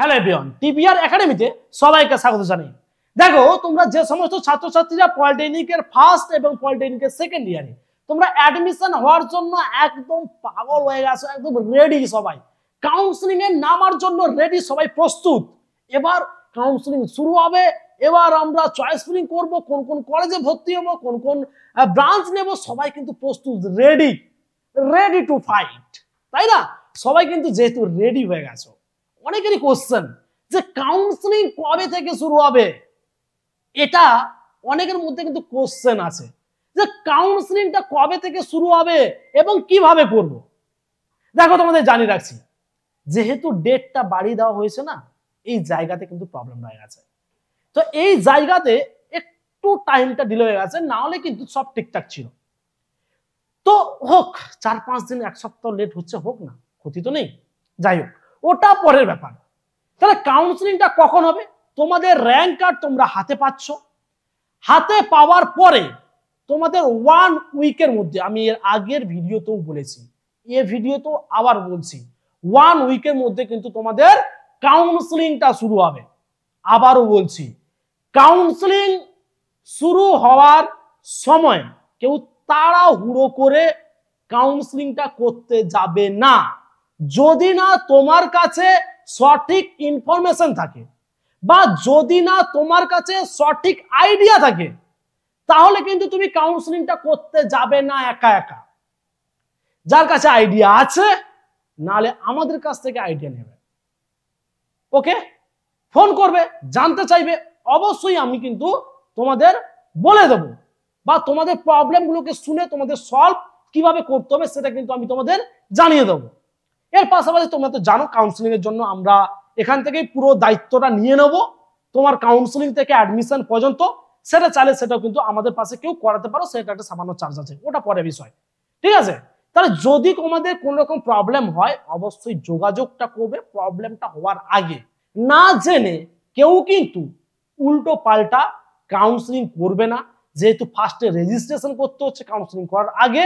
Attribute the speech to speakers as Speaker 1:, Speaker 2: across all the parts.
Speaker 1: Hello everyone, TPR একাডেমিতে সবাইকে স্বাগত জানাই। দেখো, তোমরা যে সমস্ত ছাত্রছাত্রীরা পলিটেকনিকের ফার্স্ট এবং পলিটেকনিকের সেকেন্ড ইয়ারে তোমরা অ্যাডমিশন হওয়ার জন্য একদম পাগল হয়ে গেছো, একদম রেডি, সবাই কাউন্সিলিং এ নামার জন্য রেডি, সবাই প্রস্তুত। এবার কাউন্সিলিং শুরু হবে, এবার আমরা চয়েস ফিলিং করব, কোন কোন কলেজে ভর্তি হবো, কোন কোন ব্রাঞ্চ নেব, সবাই কিন্তু প্রস্তুত, রেডি রেডি টু ফাইট, তাই না? সবাই কিন্তু যেহেতু রেডি হয়ে গেছো, অনেকেরই কোশ্চেন যে কাউন্সিলিং কবে থেকে শুরু হবে, এটা অনেকের মধ্যে কিন্তু কোশ্চেন আছে যে কাউন্সিলিংটা কবে থেকে শুরু হবে এবং কিভাবে করব। দেখো, তোমাদের জানিয়ে রাখছি, যেহেতু ডেটটা বাড়িয়ে দেওয়া হয়েছে না, এই জায়গাতে কিন্তু প্রবলেম হয়ে গেছে। তো এই জায়গাতে একটু টাইমটা ডিলে হয়ে গেছে, না হলে কিন্তু সব ঠিকঠাক ছিল। তো হোক, 4-5 দিন, এক সপ্তাহ লেট হচ্ছে, হোক না, ক্ষতি তো নেই। যাই হোক, ওটা পরের ব্যাপার। তাহলে কাউন্সিলিংটা কখন হবে? তোমাদের র্যাঙ্ক কার্ড তোমরা হাতে পাচ্ছ, হাতে পাওয়ার পরে তোমাদের 1 উইকের মধ্যে, আমি এর আগের ভিডিওতেও বলেছি, এই ভিডিওতেও আবার বলছি, 1 উইকের মধ্যে কিন্তু তোমাদের কাউন্সিলিংটা শুরু হবে। আবারও বলছি, কাউন্সিলিং শুরু হওয়ার সময় কেউ তাড়াহুড়ো করে কাউন্সিলিংটা করতে যাবে না। যদি না তোমার কাছে সঠিক ইনফরমেশন থাকে বা যদি না তোমার কাছে সঠিক আইডিয়া থাকে, তাহলে কিন্তু তুমি কাউন্সিলিংটা করতে যাবে না একা একা। যার কাছে আইডিয়া আছে, নাহলে আমাদের কাছ থেকে আইডিয়া নেবে। ওকে, ফোন করবে, জানতে চাইবে, অবশ্যই আমি কিন্তু তোমাদের বলে দেবো, বা তোমাদের প্রবলেমগুলোকে শুনে তোমাদের সলভ কিভাবে করতে হবে সেটা কিন্তু আমি তোমাদের জানিয়ে দেবো। এর পাশাপাশি তোমরা তো জানো, কাউন্সিলিং এর জন্য আমরা এখান থেকে পুরো দায়িত্বটা নিয়ে নেব। তোমার কাউন্সিলিং থেকে অ্যাডমিশন পর্যন্ত, সেটা চাইলে সেটাও কিন্তু আমাদের পাশে কেউ করাতে পারো, সেটা একটা সামান্য চার্জ আছে, ওটা পরে বিষয়, ঠিক আছে? তাহলে যদি তোমাদের কোন রকম প্রবলেম হয়, অবশ্যই যোগাযোগটা করবে প্রবলেমটা হওয়ার আগে। না জেনে কেউ কিন্তু উল্টো পাল্টা কাউন্সিলিং করবে না। যেহেতু ফার্স্টে রেজিস্ট্রেশন করতে হচ্ছে কাউন্সিলিং করার আগে,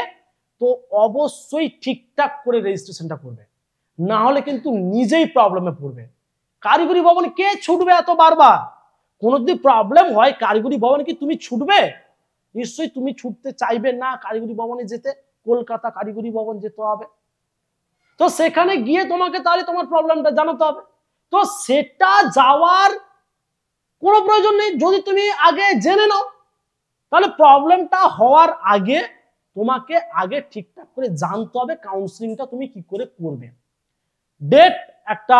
Speaker 1: তো অবশ্যই ঠিকঠাক করে রেজিস্ট্রেশনটা করবে, না হলে কিন্তু নিজেই প্রবলেমে পড়বে। কারিগরি ভবন কে ছুটবে এত বারবার? কোনো যদি প্রবলেম হয় কারিগরি ভবনে কি তুমি ছুটবে? নিশ্চয়ই তুমি ছুটতে চাইবে না কারিগরি ভবনে যেতে। কলকাতা কারিগরি ভবন যেতে হবে, তো সেখানে গিয়ে তোমাকে তাহলে তোমার প্রবলেমটা জানাতে হবে। তো সেটা যাওয়ার কোনো প্রয়োজন নেই। যদি তুমি আগে জেনে নাও, তাহলে প্রবলেমটা হওয়ার আগে তোমাকে আগে ঠিকঠাক করে জানতে হবে কাউন্সিলিংটা তুমি কি করে করবে। ডেট একটা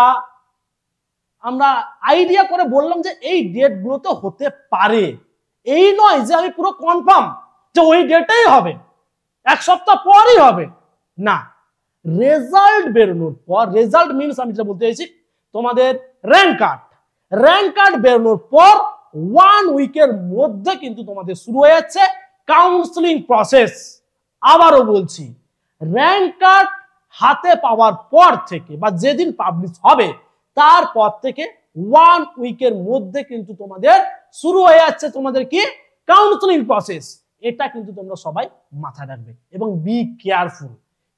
Speaker 1: আমরা আইডিয়া করে বললাম যে এই ডেটগুলোতে হতে পারে, এই নয় যে আমি পুরো কনফার্ম যে ওই ডেটেই হবে, এক সপ্তাহ পরই হবে না। রেজাল্ট বেরোনোর পর, রেজাল্ট মিনস আমি যেটা বলতে চাইছি, তোমাদের র্যাঙ্ক কার্ড বেরোনোর পর 1 উইকের মধ্যে কিন্তু তোমাদের শুরু হয়ে যাচ্ছে কাউন্সিলিং প্রসেস। আবারও বলছি, র্যাঙ্ক কার্ড হাতে পাওয়ার পর থেকে বা যেদিন পাবলিশ হবে তারপর থেকে 1 উইকের মধ্যে কিন্তু তোমাদের শুরু হয়ে যাচ্ছে তোমাদের কি কাউন্সিলিং প্রসেস। এটা কিন্তু তোমরা সবাই মাথায় রাখবে এবং বি কেয়ারফুল,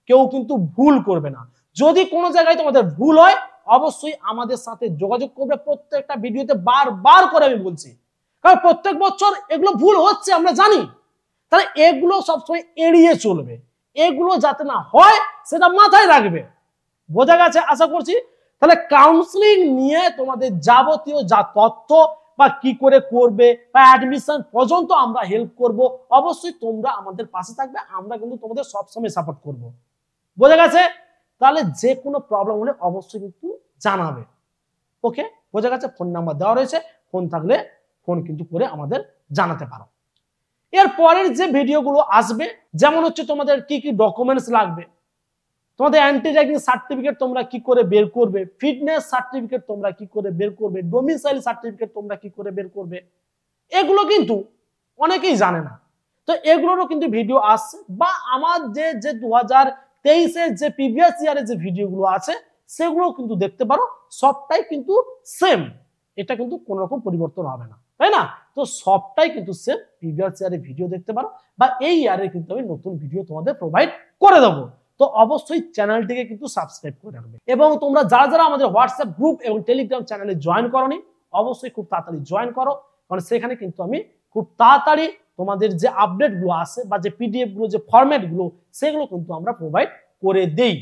Speaker 1: কেউ কিন্তু ভুল করবে না। যদি কোনো জায়গায় তোমাদের ভুল হয়, অবশ্যই আমাদের সাথে যোগাযোগ করবে। প্রত্যেকটা ভিডিওতে বারবার করে আমি বলছি, কারণ প্রত্যেক বছর এগুলো ভুল হচ্ছে আমরা জানি। তাহলে এগুলো সবসময় এড়িয়ে চলবে, এগুলো যাতে না হয় সেটা মাথায় রাখবে। বোঝা গেছে আশা করছি। তাহলে কাউন্সিলিং নিয়ে তোমাদের যাবতীয় যা তথ্য বা কি করে করবে বা অ্যাডমিশন পর্যন্ত আমরা হেল্প করব, অবশ্যই তোমরা আমাদের পাশে থাকবে, আমরা কিন্তু তোমাদের সবসময় সাপোর্ট করব। বোঝা গেছে? তাহলে যে কোনো প্রবলেম হলে অবশ্যই কিন্তু জানাবে। ওকে, বোঝা গেছে? ফোন নাম্বার দেওয়া রয়েছে, ফোন থাকলে ফোন কিন্তু করে আমাদের জানাতে পারো। এর পরের যে ভিডিওগুলো আসবে, যেমন হচ্ছে তোমাদের কি কি ডকুমেন্টস লাগবে, তোমাদের অ্যান্টি র্যাগিং সার্টিফিকেট তোমরা কি করে বের করবে, ফিটনেস সার্টিফিকেট তোমরা কি করে বের করবে, ডোমিসাইল সার্টিফিকেট তোমরা কি করে বের করবে, এগুলো কিন্তু অনেকেই জানে না। তো এগুলোরও কিন্তু ভিডিও আসছে, বা আমার যে 2023-এর যে প্রিভিয়াস ইয়ারের যে ভিডিওগুলো আছে সেগুলো কিন্তু দেখতে পারো, সবটাই কিন্তু সেম, এটা কিন্তু কোনো রকম পরিবর্তন হবে না, তাই না? তো সবটাই কিন্তু সেম, প্রিভিয়াস ইয়ারের ভিডিও দেখতে পারো, বা এই ইয়ারে কিন্তু আমি নতুন ভিডিও তোমাদের প্রোভাইড করে দেবো। তো অবশ্যই চ্যানেলটিকে কিন্তু সাবস্ক্রাইব করে রাখবে। এবং তোমরা যারা যারা আমাদের হোয়াটসঅ্যাপ গ্রুপ এবং টেলিগ্রাম চ্যানেলে জয়েন করোনি অবশ্যই খুব তাড়াতাড়ি জয়েন করো, কারণ সেখানে কিন্তু আমি খুব তাড়াতাড়ি তোমাদের যে আপডেট গুলো আছে বা যে পিডিএফ গুলো যে ফরম্যাট গুলো সেগুলো কিন্তু আমরা প্রোভাইড করে দেই।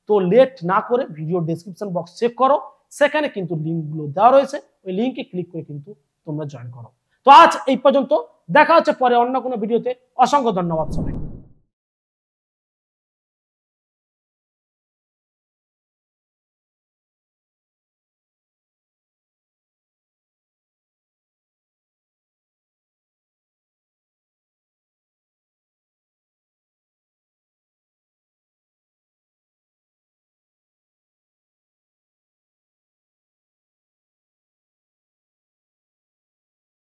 Speaker 1: তো লেট না করে ভিডিও ডেসক্রিপশন বক্স চেক করো, সেখানে কিন্তু লিঙ্ক গুলো দেওয়া রয়েছে, ওই লিঙ্কে ক্লিক করে কিন্তু তোমরা জয়েন করো। তো আজ এই পর্যন্ত, দেখা হচ্ছে পরে অন্য কোনো ভিডিওতে। অসংখ্য ধন্যবাদ সবাই।